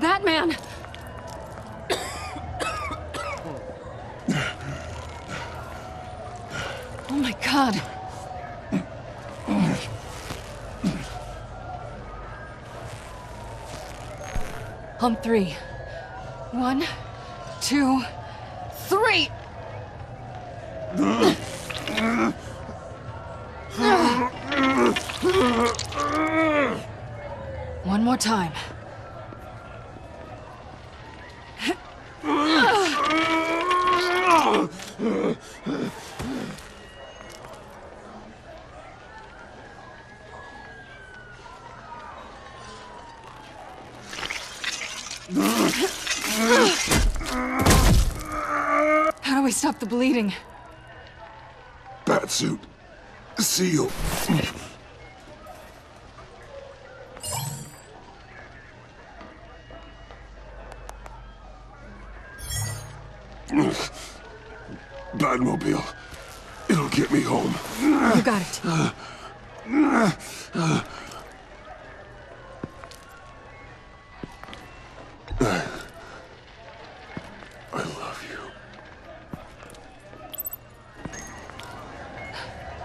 That man! Oh my God! On three. 1, 2, 3! One more time. How do we stop the bleeding? Batsuit. Seal. Batmobile. It'll get me home. You got it. I love you.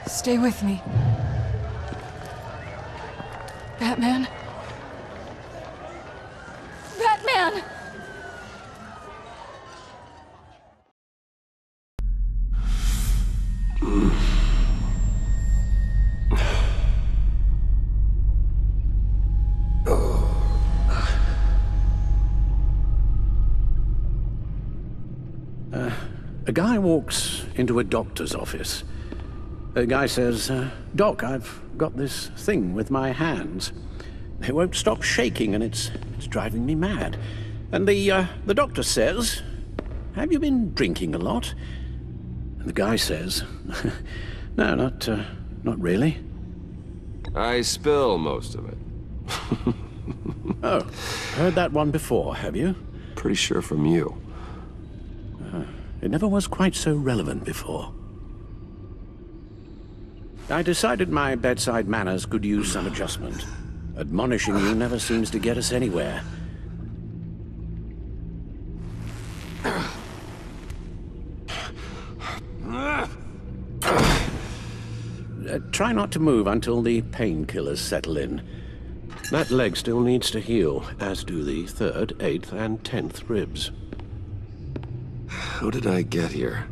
Stay with me. Batman? Batman! A guy walks into a doctor's office. The guy says, Doc, I've got this thing with my hands. They won't stop shaking and it's driving me mad. And the doctor says, have you been drinking a lot? And the guy says, no, not really. I spill most of it. Oh, heard that one before, have you? Pretty sure from you. It never was quite so relevant before. I decided my bedside manners could use some adjustment. Admonishing you never seems to get us anywhere. Try not to move until the painkillers settle in. That leg still needs to heal, as do the 3rd, 8th, and 10th ribs. How did I get here?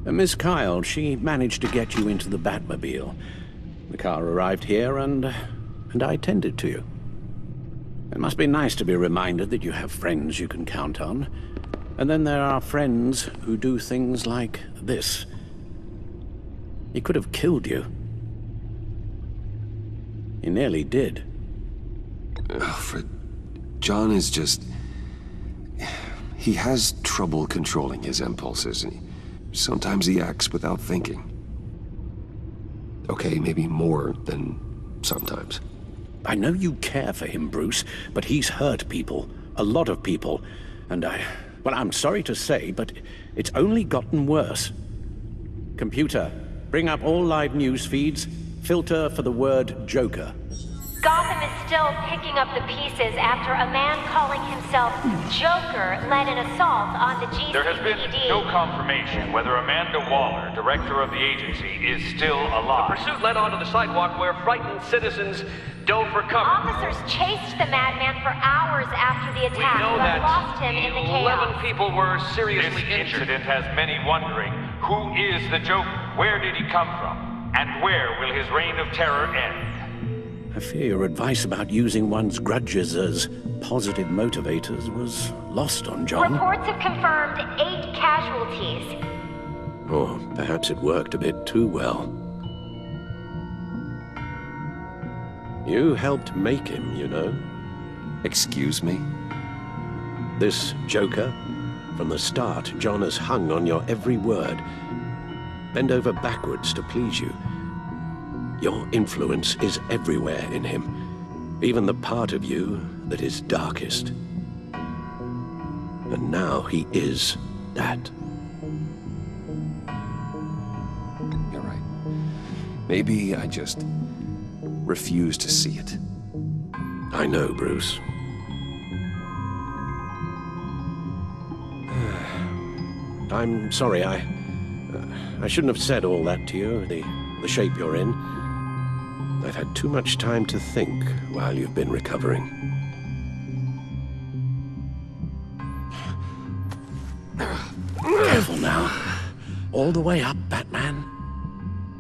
Miss Kyle, she managed to get you into the Batmobile. The car arrived here and I tended to you. It must be nice to be reminded that you have friends you can count on. And then there are friends who do things like this. He could have killed you. He nearly did. Alfred, John is just... He has trouble controlling his impulses. Sometimes he acts without thinking. Okay, maybe more than sometimes. I know you care for him, Bruce, but he's hurt people. A lot of people. And well, I'm sorry to say, but it's only gotten worse. Computer, bring up all live news feeds. Filter for the word Joker. Gotham is still picking up the pieces after a man calling himself Joker led an assault on the GCPD. There has been no confirmation whether Amanda Waller, director of the agency, is still alive. The pursuit led onto the sidewalk where frightened citizens dove for cover. Officers chased the madman for hours after the attack, We know but that lost him in the chaos. 11 people were seriously This injured. incident has many wondering, who is the Joker? Where did he come from? And where will his reign of terror end? I fear your advice about using one's grudges as positive motivators was lost on John. Reports have confirmed 8 casualties. Or perhaps it worked a bit too well. You helped make him, you know. Excuse me? This Joker, from the start, John has hung on your every word. Bend over backwards to please you. Your influence is everywhere in him, even the part of you that is darkest. And now he is that. You're right. Maybe I just refuse to see it. I know, Bruce. I'm sorry, I shouldn't have said all that to you, the shape you're in. I've had too much time to think while you've been recovering. Careful now. All the way up, Batman.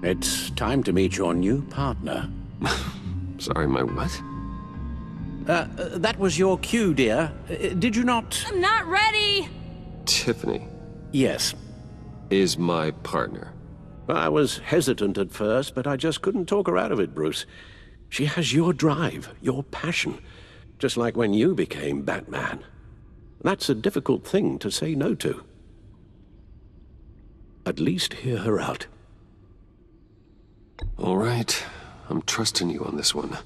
It's time to meet your new partner. Sorry, my what? That was your cue, dear. Did you not? I'm not ready! Tiffany Yes. is my partner. I was hesitant at first, but I just couldn't talk her out of it, Bruce. She has your drive, your passion, just like when you became Batman. That's a difficult thing to say no to. At least hear her out. All right, I'm trusting you on this one.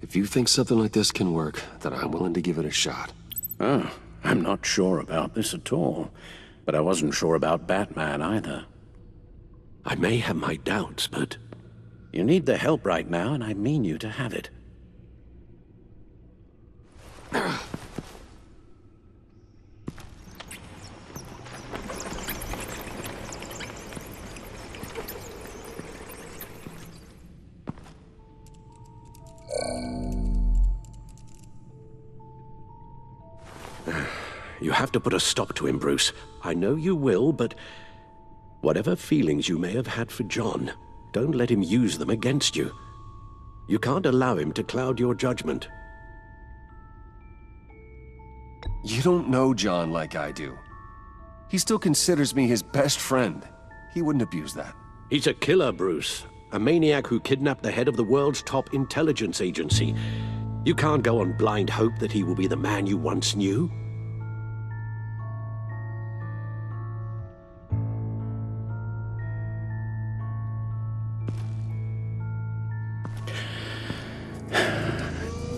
If you think something like this can work, then I'm willing to give it a shot. Oh, I'm not sure about this at all. But I wasn't sure about Batman either. I may have my doubts, but you need the help right now, and I mean you to have it. You have to put a stop to him, Bruce. I know you will, but whatever feelings you may have had for John, don't let him use them against you. You can't allow him to cloud your judgment. You don't know John like I do. He still considers me his best friend. He wouldn't abuse that. He's a killer, Bruce. A maniac who kidnapped the head of the world's top intelligence agency. You can't go on blind hope that he will be the man you once knew.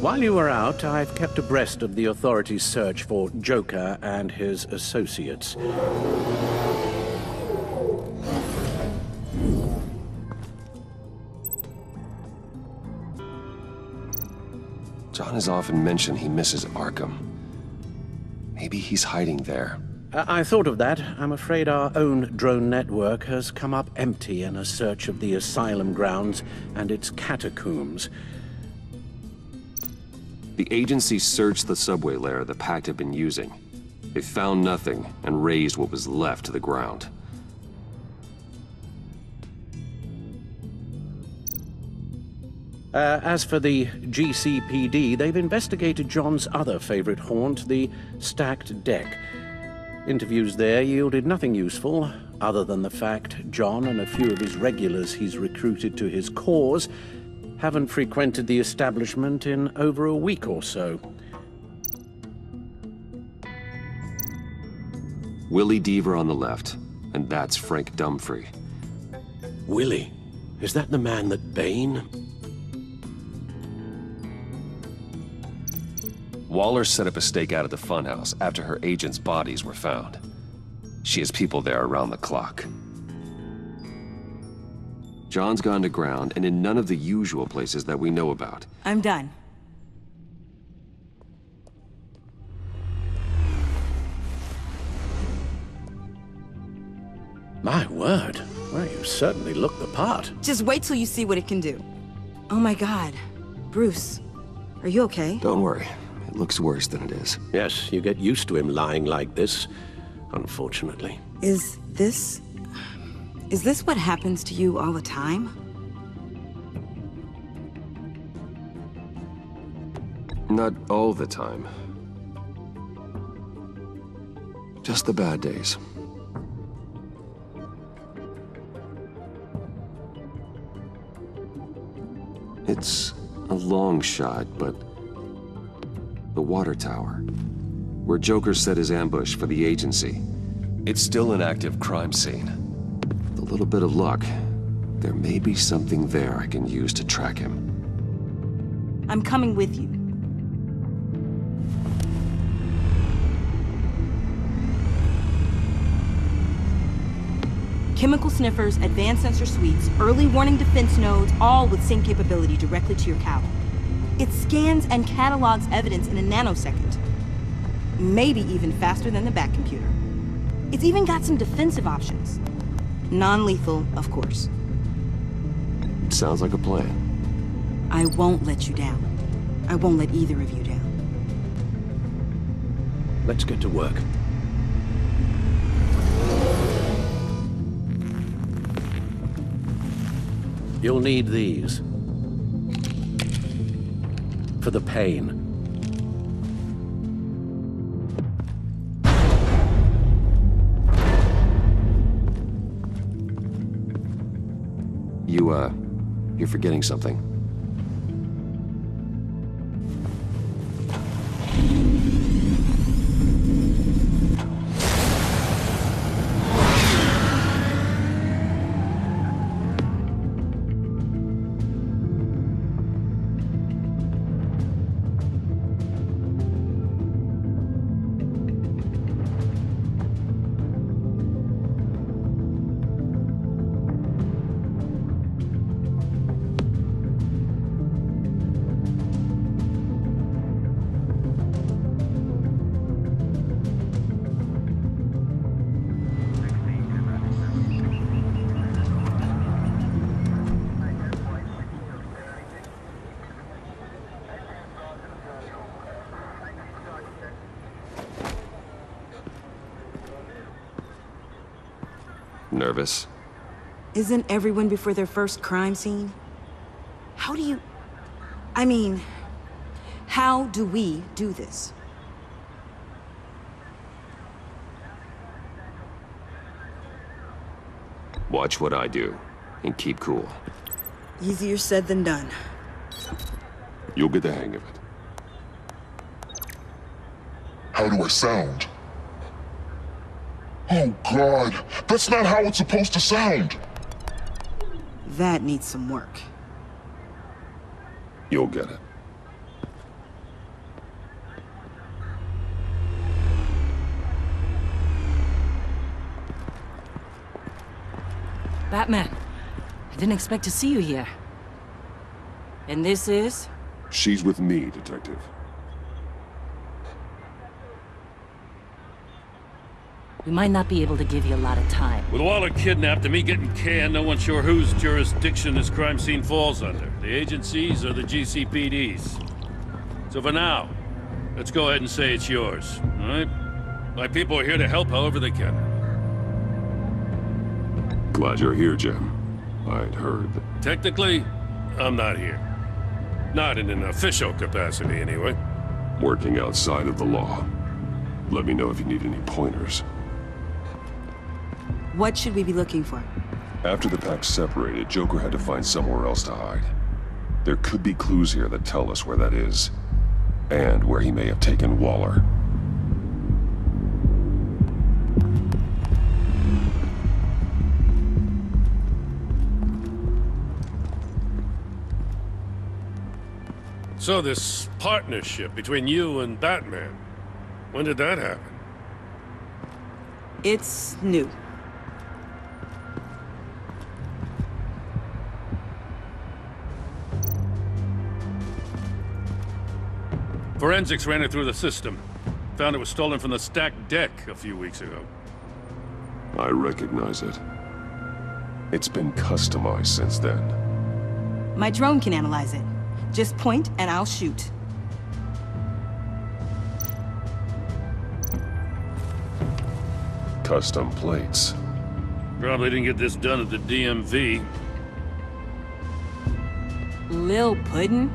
While you were out, I've kept abreast of the authorities' search for Joker and his associates. John has often mentioned he misses Arkham. Maybe he's hiding there. I thought of that. I'm afraid our own drone network has come up empty in a search of the asylum grounds and its catacombs. The agency searched the subway lair the Pact had been using. They found nothing and razed what was left to the ground. As for the GCPD, they've investigated John's other favorite haunt, the stacked deck. Interviews there yielded nothing useful, other than the fact John and a few of his regulars he's recruited to his cause haven't frequented the establishment in over a week or so. Willie Deaver on the left, and that's Frank Dumfrey. Willie? Is that the man that Bane? Waller set up a stakeout at the funhouse after her agents' bodies were found. She has people there around the clock. John's gone to ground and in none of the usual places that we know about. I'm done. My word. Well, you certainly look the part. Just wait till you see what it can do. Oh my God. Bruce, are you okay? Don't worry. It looks worse than it is. Yes, you get used to him lying like this, unfortunately. Is this what happens to you all the time? Not all the time. Just the bad days. It's a long shot, but the water tower, where Joker set his ambush for the agency, it's still an active crime scene. With a little bit of luck, there may be something there I can use to track him. I'm coming with you. Chemical sniffers, advanced sensor suites, early warning defense nodes, all with sync capability directly to your cowl. It scans and catalogs evidence in a nanosecond. Maybe even faster than the back computer. It's even got some defensive options. Non-lethal, of course. Sounds like a plan. I won't let you down. I won't let either of you down. Let's get to work. You'll need these. For the pain. You're forgetting something. Nervous? Isn't everyone before their first crime scene? How do you... I mean, how do we do this? Watch what I do, and keep cool. Easier said than done. You'll get the hang of it. How do I sound? Oh, God. That's not how it's supposed to sound. That needs some work. You'll get it. Batman, I didn't expect to see you here. And this is? She's with me, Detective. We might not be able to give you a lot of time. With Waller kidnapped and me getting canned, no one's sure whose jurisdiction this crime scene falls under. The agencies or the GCPD's. So for now, let's go ahead and say it's yours, all right? My people are here to help however they can. Glad you're here, Jim. I'd heard that... Technically, I'm not here. Not in an official capacity, anyway. Working outside of the law. Let me know if you need any pointers. What should we be looking for? After the pack separated, Joker had to find somewhere else to hide. There could be clues here that tell us where that is, and where he may have taken Waller. So this partnership between you and Batman, when did that happen? It's new. Forensics ran it through the system. Found it was stolen from the stacked deck a few weeks ago. I recognize it. It's been customized since then. My drone can analyze it. Just point and I'll shoot. Custom plates. Probably didn't get this done at the DMV. Lil Puddin'?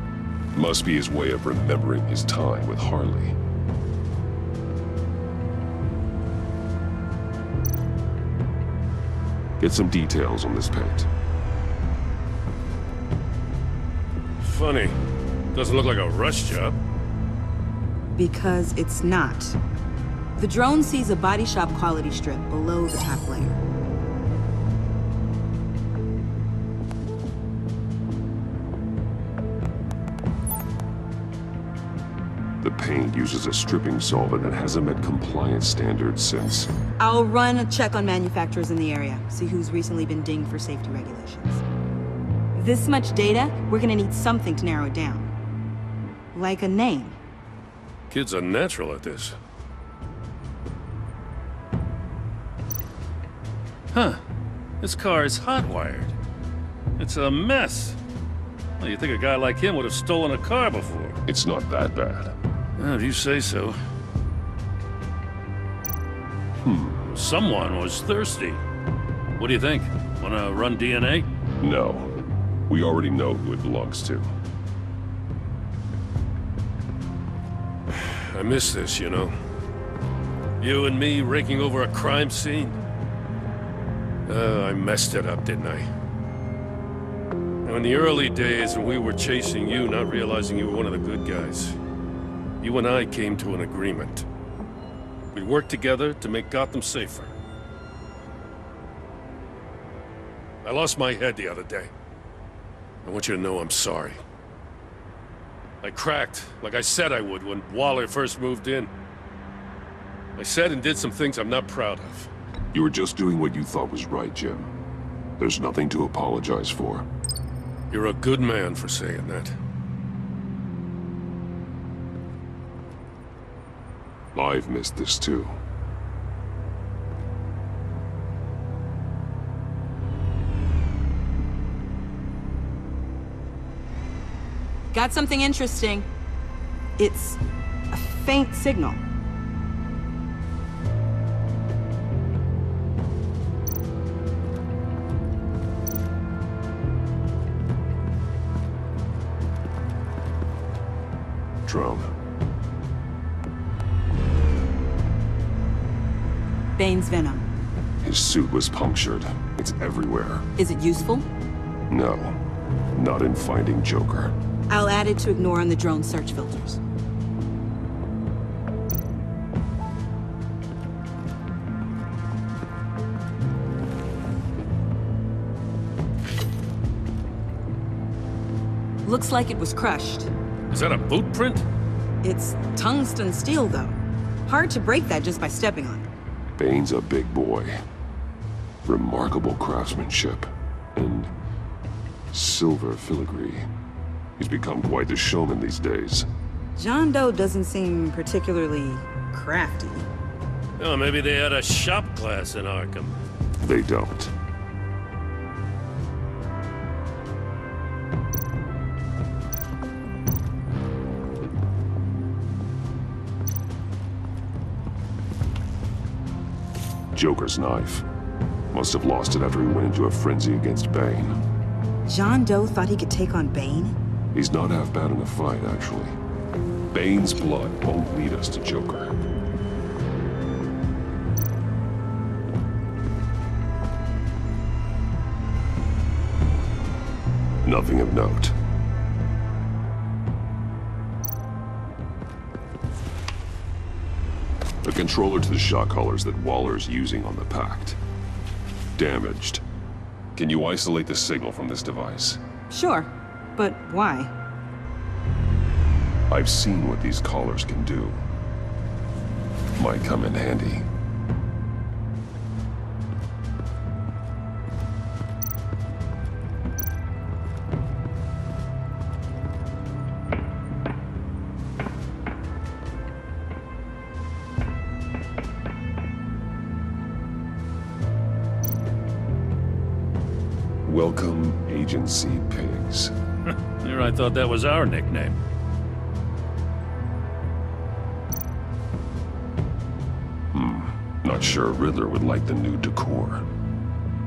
Must be his way of remembering his time with Harley. Get some details on this paint. Funny. Doesn't look like a rush job. Because it's not. The drone sees a body shop quality strip below the top layer. The paint uses a stripping solvent that hasn't met compliance standards since... I'll run a check on manufacturers in the area, see who's recently been dinged for safety regulations. This much data, we're gonna need something to narrow it down. Like a name. Kid's a natural at this. Huh. This car is hot-wired. It's a mess. Well, you'd think a guy like him would have stolen a car before. It's not that bad. Well, if you say so. Someone was thirsty. What do you think? Wanna run DNA? No. We already know who it belongs to. I miss this, you know. You and me raking over a crime scene. I messed it up, didn't I? Now, in the early days when we were chasing you, not realizing you were one of the good guys, you and I came to an agreement. We worked together to make Gotham safer. I lost my head the other day. I want you to know I'm sorry. I cracked, like I said I would when Waller first moved in. I said and did some things I'm not proud of. You were just doing what you thought was right, Jim. There's nothing to apologize for. You're a good man for saying that. I've missed this too. Got something interesting. It's a faint signal. Drone. Bane's venom. His suit was punctured. It's everywhere. Is it useful? No. Not in finding Joker. I'll add it to ignore on the drone search filters. Looks like it was crushed. Is that a boot print? It's tungsten steel, though. Hard to break that just by stepping on it. Bane's a big boy. Remarkable craftsmanship. And silver filigree. He's become quite the showman these days. John Doe doesn't seem particularly crafty. Oh, maybe they had a shop class in Arkham. They don't. Joker's knife. Must have lost it after he went into a frenzy against Bane. John Doe thought he could take on Bane? He's not half bad in a fight, actually. Bane's blood won't lead us to Joker. Nothing of note. The controller to the shot collars that Waller's using on the Pact. Damaged. Can you isolate the signal from this device? Sure, but why? I've seen what these collars can do. Might come in handy. Welcome, Agency Pigs. Here I thought that was our nickname. Not sure Riddler would like the new decor.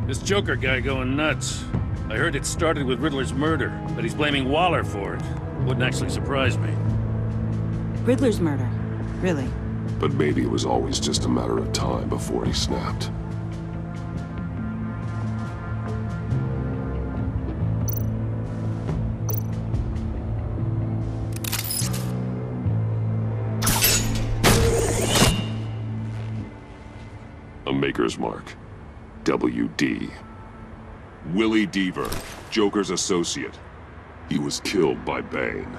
This Joker guy going nuts. I heard it started with Riddler's murder, but he's blaming Waller for it. Wouldn't actually surprise me. Riddler's murder? Really? But maybe it was always just a matter of time before he snapped. Maker's Mark. WD. Willie Deaver, Joker's associate. He was killed by Bane.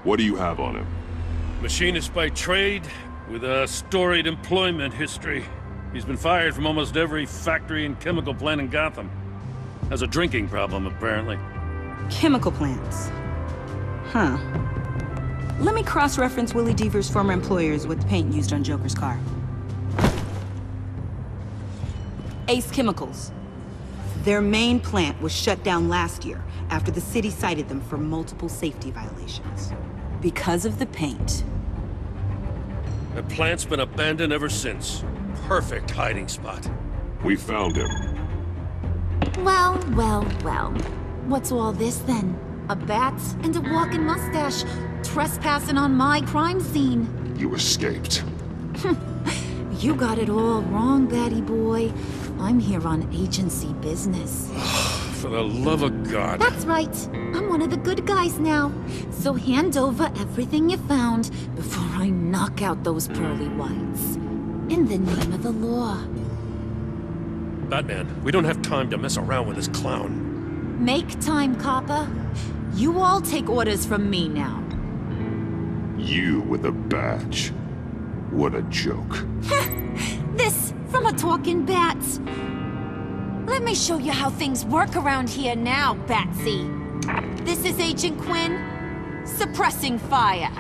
What do you have on him? Machinist by trade, with a storied employment history. He's been fired from almost every factory and chemical plant in Gotham. Has a drinking problem, apparently. Chemical plants. Huh. Let me cross-reference Willie Deaver's former employers with the paint used on Joker's car. Ace Chemicals. Their main plant was shut down last year after the city cited them for multiple safety violations. Because of the paint. The plant's been abandoned ever since. Perfect hiding spot. We found him. Well, well, well. What's all this then? A bat and a walking mustache trespassing on my crime scene. You escaped. You got it all wrong, Batty boy. I'm here on agency business. For the love of God. That's right. I'm one of the good guys now. So hand over everything you found before I knock out those pearly whites. In the name of the law. Batman, we don't have time to mess around with this clown. Make time, copper. You all take orders from me now. You with a badge. What a joke. This from a talking bat. Let me show you how things work around here now, Batsy. This is Agent Quinn, suppressing fire.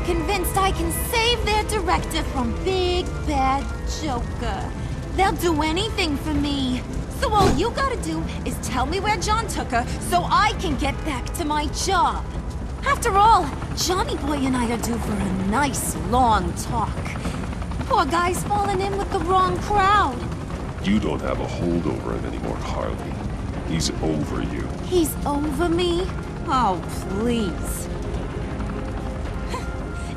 Convinced I can save their director from Big Bad Joker. They'll do anything for me. So all you gotta do is tell me where John took her so I can get back to my job. After all, Johnny Boy and I are due for a nice long talk. Poor guy's fallen in with the wrong crowd. You don't have a hold over him anymore, Harley. He's over you. He's over me? Oh, please.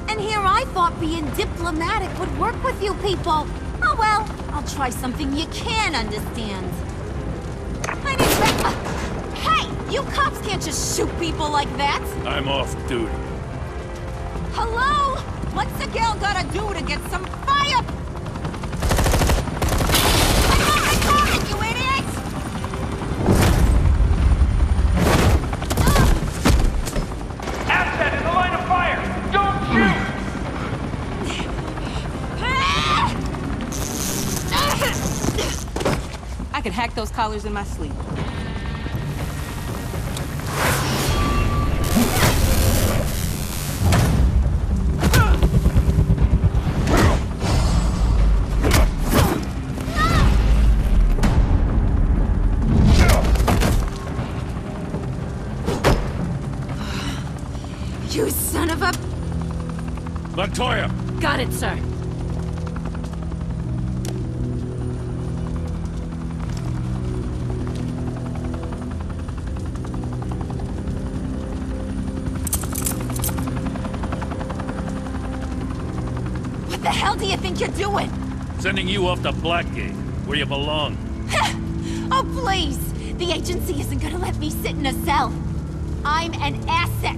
And here I thought being diplomatic would work with you people. Oh well, I'll try something you can understand. I need hey, you cops can't just shoot people like that. I'm off duty. Hello? What's a girl gotta do to get some fire? I got it, you idiot! Asset in the line of fire! Don't shoot! I could hack those collars in my sleep. You son of a... Montoya! Got it, sir. What the hell do you think you're doing? Sending you off to Blackgate, where you belong. Oh, please! The agency isn't gonna let me sit in a cell. I'm an asset.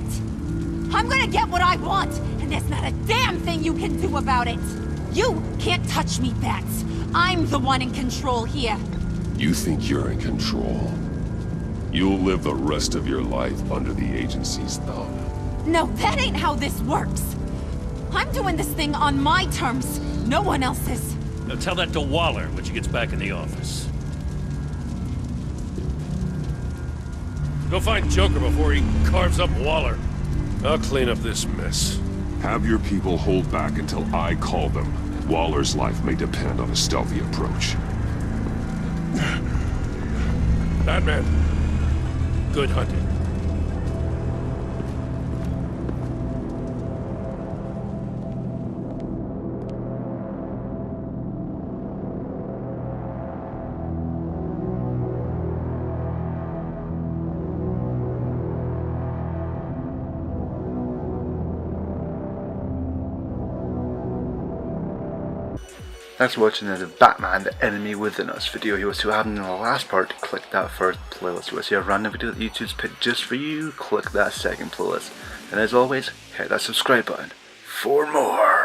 I'm gonna get what I want, and there's not a damn thing you can do about it. You can't touch me, Bats. I'm the one in control here. You think you're in control? You'll live the rest of your life under the agency's thumb. No, that ain't how this works. I'm doing this thing on my terms, no one else's. Now tell that to Waller when she gets back in the office. Go find Joker before he carves up Waller. I'll clean up this mess. Have your people hold back until I call them. Waller's life may depend on a stealthy approach. Batman, good hunting. Thanks for watching the Batman, the Enemy Within Us video. If you want to have in the last part, click that first playlist. If you want to see a random video that YouTube's picked just for you, click that second playlist. And as always, hit that subscribe button for more.